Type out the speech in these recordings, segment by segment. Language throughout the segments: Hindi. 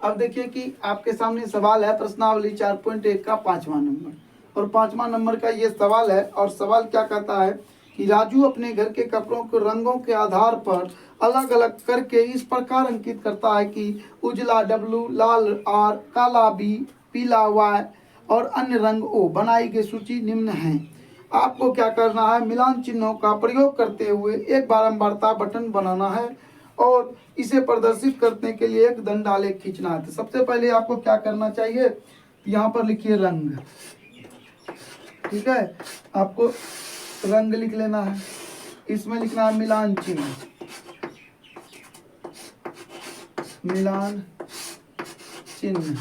अब देखिए कि आपके सामने सवाल है प्रश्नावली 4.1 का 5वां नंबर, और 5वां नंबर का ये सवाल है। और सवाल क्या कहता है कि राजू अपने घर के कपड़ों को रंगों के आधार पर अलग अलग करके इस प्रकार अंकित करता है कि उजला W, लाल R, काला B, पीला Y और अन्य रंग O। बनाई गई सूची निम्न है। आपको क्या करना है, मिलान चिन्हों का प्रयोग करते हुए एक बारंबारता बटन बनाना है और इसे प्रदर्शित करने के लिए एक दंडालेख खींचना है। तो सबसे पहले आपको क्या करना चाहिए, यहाँ पर लिखिए रंग, ठीक है। आपको रंग लिख लेना है, इसमें लिखना है मिलान चिन्ह, मिलान चिन्ह।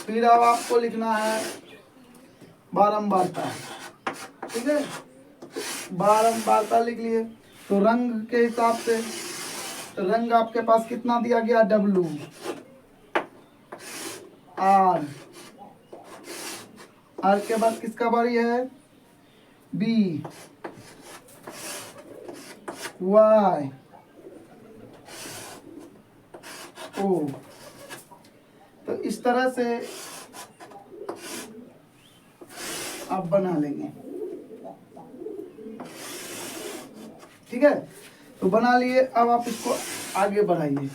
फिर अब आपको लिखना है बारंबारता, ठीक है। बारंबारता लिख लिए। तो रंग के हिसाब से रंग आपके पास कितना दिया गया, W, R के बाद किसका बारी है, B, Y, O। तो इस तरह से आप बना लेंगे, ठीक है। तो बना लिए। अब आप इसको आगे बढ़ाइए।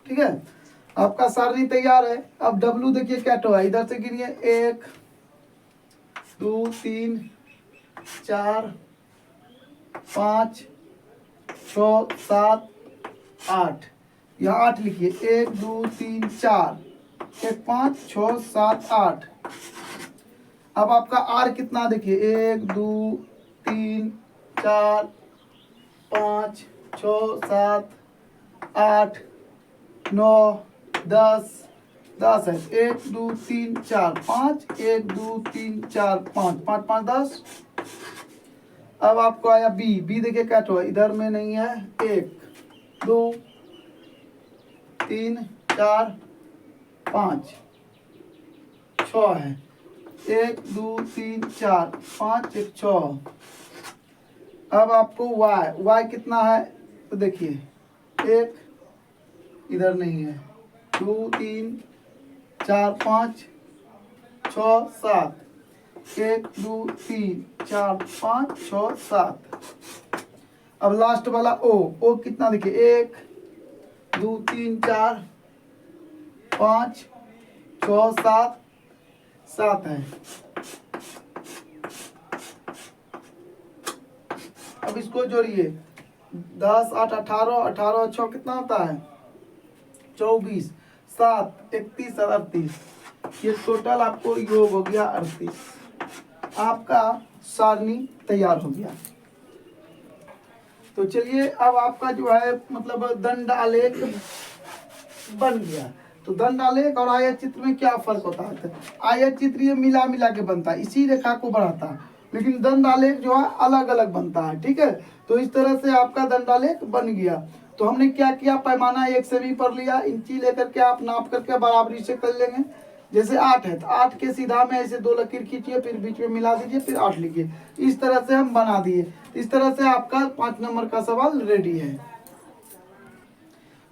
ठीक है, आपका सारणी तैयार है। अब W देखिए क्या तो है, इधर से गिनिए 1 2 3 4 5 6 7 8। यहाँ 8 लिखिए, 1 2 3 4 1 5 6 7 8। अब आपका R कितना देखिए, 1 2 3 4 5 6 7 8 9 10 10 है। 1 2 3 4 5 1 2 3 4 5 5 5 10। अब आपको आया B देखिए क्या तो है, इधर में नहीं है। 1 2 3 4 5 6 है। 1 2 3 4 5 1 6। अब आपको Y कितना है, तो देखिए 1 इधर नहीं है, 2 3 4 5 6 7 1 2 3 4 5 6 7। अब लास्ट वाला O कितना देखिए, 1 2 3 4 5 6 7 7 है। अब इसको जोड़िए, 10 8 18 18 6 कितना होता है, 24 7 31 और 38। ये टोटल आपको योग हो गया 38। आपका सारणी तैयार हो गया। तो चलिए अब आपका जो है मतलब दंड आलेख बन गया। तो दंड आलेख और आयत चित्र में क्या फर्क होता है, आयत चित्र ये मिला मिला के बनता है, इसी रेखा को बढ़ाता है, लेकिन दंड आलेख जो है अलग अलग बनता है, ठीक है। तो इस तरह से आपका दंड आलेख बन गया। तो हमने क्या किया, पैमाना 1 से भी पर लिया, इंची लेकर के आप नाप करके बराबरी से कर लेंगे। जैसे 8 है तो 8 के सीधा में ऐसे 2 लकीर खींचिए, फिर बीच में मिला दीजिए, फिर 8 लिखिए। इस तरह से हम बना दिए। इस तरह से आपका 5 नंबर का सवाल रेडी है।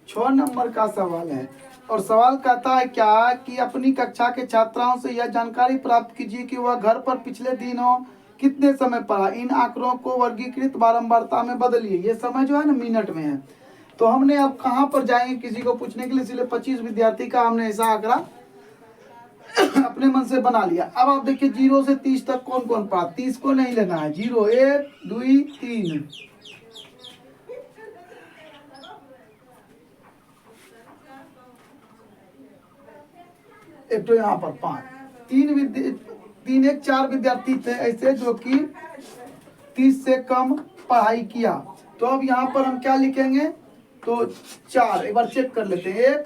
6 नंबर का सवाल है, और सवाल कहता है क्या कि अपनी कक्षा के छात्राओं से यह जानकारी प्राप्त कीजिए कि वह घर पर पिछले दिनों कितने समय पढ़ा। इन आंकड़ों को वर्गीकृत बारंबारता में बदलिए। ये समय जो है ना मिनट में है। तो हमने अब कहाँ पर जाएंगे किसी को पूछने के लिए, इसलिए 25 विद्यार्थी का हमने ऐसा आंकड़ा अपने मन से बना लिया। अब आप देखिए 0 से 30 तक कौन कौन पढ़ा, 30 को नहीं लेना है। 0 1 2 3, एक तो यहाँ पर 5, 3 1 4 विद्यार्थी थे ऐसे जो कि 30 से कम पढ़ाई किया। तो अब यहाँ पर हम क्या लिखेंगे, तो 4 एक बार चेक कर लेते हैं, 1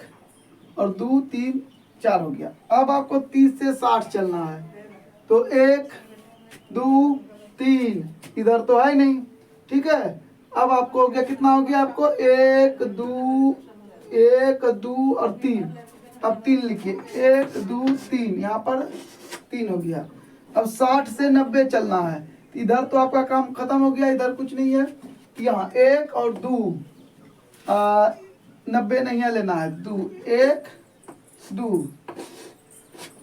और 2 3 4 हो गया। अब आपको 30 से 60 चलना है। तो 1 2 3 इधर तो है नहीं, ठीक है। अब आपको हो गया, कितना हो गया आपको, 1 2 और 3। अब 3 लिखिए, 1 2 3, यहाँ पर 3 हो गया। अब 60 से 90 चलना है। इधर तो आपका काम खत्म हो गया, इधर कुछ नहीं है। यहाँ 1 और 2 90 नहीं है, लेना है 2 1 2।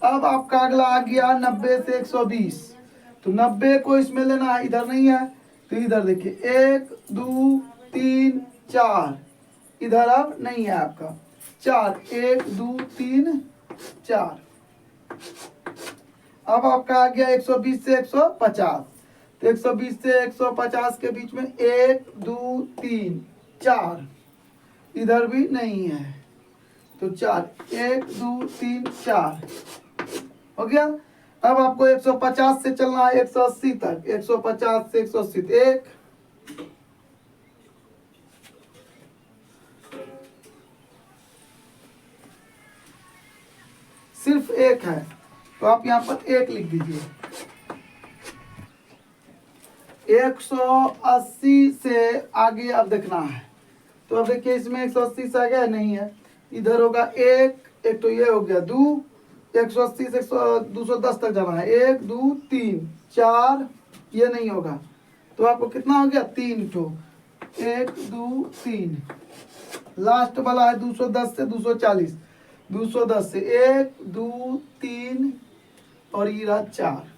अब आपका अगला आ गया 90 से 120, तो 90 को इसमें लेना है, इधर नहीं है तो इधर देखिए 1 2 3 4, इधर अब नहीं है आपका 4 1 2 3 4। अब आपका आ गया 120 से 150, तो 120 से 150 के बीच में 1 2 3 4, इधर भी नहीं है तो 4 1 2 3 4 हो गया। अब आपको 150 से चलना है 180 तक, 150 से 180 1 सिर्फ 1 है, तो आप यहाँ पर 1 लिख दीजिए। 180 से आगे अब देखना है, तो अब देखिए इसमें 180 से आगे नहीं है, इधर होगा 1 तो ये हो गया 2, 180 से 210 तक जाना है, 1 2 3 4, ये नहीं होगा तो आपको कितना हो गया 3 तो 1 2 3। लास्ट वाला है 210 से 240, 210 से 1 2 3 और ये रहा 4।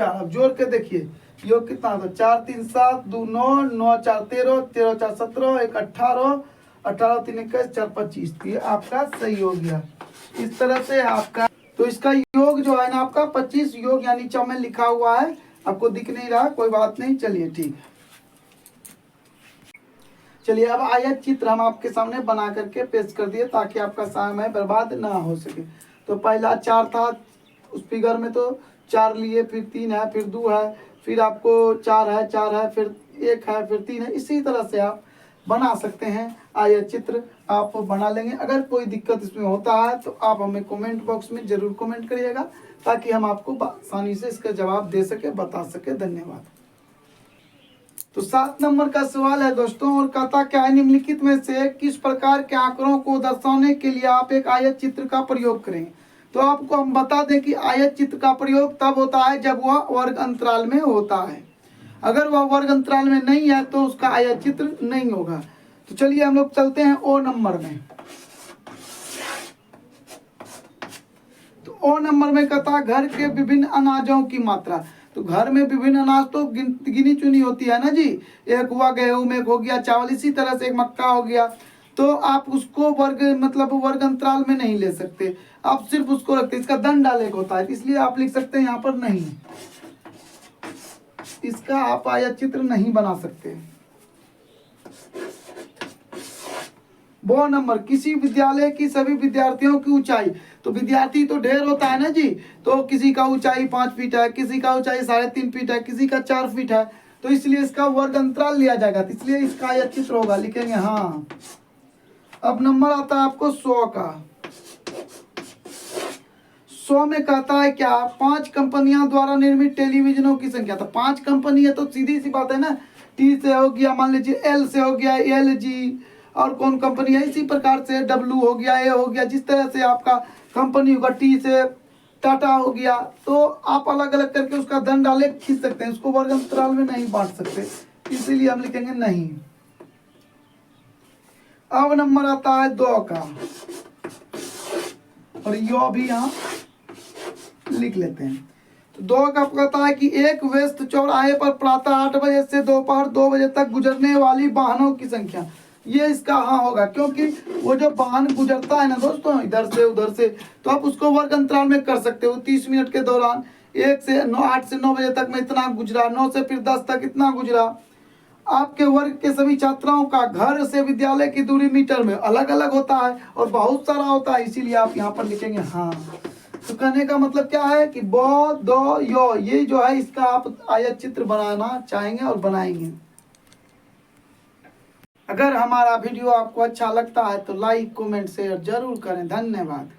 अब जोड़ के देखिए योग कितना था, 4 3 7 2 9 9 4 13 13 4 17 1 18 18 3 21 4 25, ये आपका सही हो गया। इस तरह से आपका, तो इसका योग जो है ना आपका 25 योग यानी नीचे में लिखा हुआ है, आपको दिख नहीं रहा, कोई बात नहीं, चलिए ठीक है। चलिए अब आयत चित्र हम आपके सामने बना करके पेश कर दिए ताकि आपका समय बर्बाद ना हो सके। तो पहला 4 था उस फिगर में, तो 4 लिए, फिर 3 है, फिर 2 है, फिर आपको 4 है, फिर 1 है, फिर 3 है। इसी तरह से आप बना सकते हैं आयत चित्र, आप बना लेंगे। अगर कोई दिक्कत इसमें होता है तो आप हमें कमेंट बॉक्स में ज़रूर कमेंट करिएगा ताकि हम आपको आसानी से इसका जवाब दे सके, बता सके। धन्यवाद। तो 7 नंबर का सवाल है दोस्तों, और कहता क्या है, निम्नलिखित में से किस प्रकार के आंकड़ों को दर्शाने के लिए आप एक आयत चित्र का प्रयोग करें। तो आपको हम बता दें कि आयत चित्र का प्रयोग तब होता है जब वह वर्ग अंतराल में होता है। अगर वह वर्ग अंतराल में नहीं है तो उसका आयत चित्र नहीं होगा। तो चलिए हम लोग चलते हैं ओ नंबर में। तो ओ नंबर में कहता है घर के विभिन्न अनाजों की मात्रा। तो घर में विभिन्न अनाज तो गिनी चुनी होती है ना जी, एक हुआ गेहूं, एक हो गया चावल, इसी तरह से एक मक्का हो गया। तो आप उसको वर्ग मतलब वर्ग अंतराल में नहीं ले सकते, आप सिर्फ उसको रखते, इसका दंड आलेख होता है, इसलिए आप लिख सकते हैं यहाँ पर नहीं, इसका आप आयत चित्र नहीं बना सकते। वो नंबर किसी विद्यालय की सभी विद्यार्थियों की ऊंचाई। तो विद्यार्थी तो ढेर होता है ना जी, तो किसी का ऊंचाई 5 फीट है, किसी का ऊंचाई 3.5 फीट है, किसी का 4 फीट है, तो इसलिए इसका वर्ग अंतराल लिया जाएगा, तो इसलिए इसका आयत चित्र होगा, लिखेंगे हाँ। अब नंबर आता है आपको 100 का। 100 में कहता है क्या, 5 कंपनियां द्वारा निर्मित टेलीविजनों की संख्या। तो 5 कंपनी है तो सीधी सी बात है ना, टी से हो गया, मान लीजिए एल से हो गया, LG, और कौन कंपनी है, इसी प्रकार से W हो गया, A हो गया, जिस तरह से आपका कंपनी होगा, टी से टाटा हो गया, तो आप अलग अलग करके उसका दंड आलेख खींच सकते हैं, उसको वर्ग अंतराल में नहीं बांट सकते, इसीलिए हम लिखेंगे नहीं। अब नंबर आता है 2 का, और यो भी यहाँ लिख लेते हैं। तो 2 का कहता है कि एक व्यस्त चौराहे पर प्रातः 8 बजे से दोपहर 2 बजे तक गुजरने वाली वाहनों की संख्या। ये इसका हाँ होगा, क्योंकि वो जो वाहन गुजरता है ना दोस्तों इधर से उधर से, तो आप उसको वर्ग अंतराल में कर सकते हो। 30 मिनट के दौरान 8 से 9 बजे तक में इतना गुजरा, 9 से फिर 10 तक इतना गुजरा। आपके वर्ग के सभी छात्राओं का घर से विद्यालय की दूरी मीटर में अलग अलग होता है और बहुत सारा होता है, इसीलिए आप यहाँ पर लिखेंगे हाँ। तो कहने का मतलब क्या है कि बो दो यो, ये जो है इसका आप आयत चित्र बनाना चाहेंगे और बनाएंगे। अगर हमारा वीडियो आपको अच्छा लगता है तो लाइक कमेंट शेयर जरूर करें। धन्यवाद।